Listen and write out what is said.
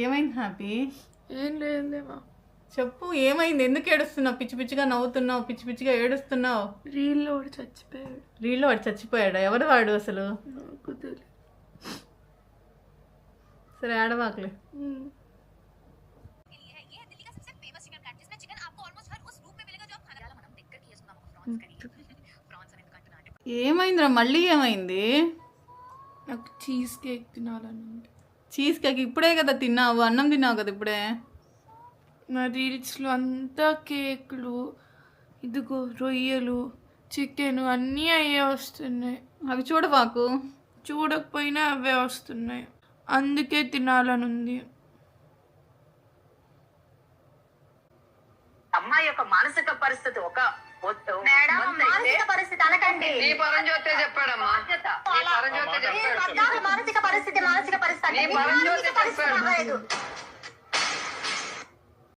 ఏమైంది హ్యాపీ? ఏం లేదులేమా. చెప్పు, ఏమైంది? ఎందుకు ఏడుస్తున్నావు? పిచ్చి పిచ్చిగా నవ్వుతున్నావు, పిచ్చి పిచ్చిగా ఏడుస్తున్నావు. రీల్లో వాడు చచ్చిపోయాడు. రీల్లో వాడు చచ్చిపోయాడా? ఎవరు వాడు అసలు? నాకు తెలియదు. సరే ఆడవాకులే. ఏమైందిరా? మళ్ళీ ఏమైంది? నాకు చీజ్ కేక్ తినాలని ఉంది. చీజ్ కేక్ ఇప్పుడే కదా తిన్నావు, అన్నం తిన్నావు కదా ఇప్పుడే. నా రీల్స్లో అంతా కేకులు, ఇదిగో రొయ్యలు, చికెన్ అన్నీ అయ్యే వస్తున్నాయి. అవి చూడవాకు. చూడకపోయినా అవే వస్తున్నాయి, అందుకే తినాలని ఉంది. అమ్మాయి యొక్క మానసిక పరిస్థితి ఒక మానసిక పరిస్థితి అనకండి. నీ పరంజ్యోతే చెప్పాడమ్మా. మానసిక పరిస్థితి నీ పరంజ్యోతే చెప్పాడు.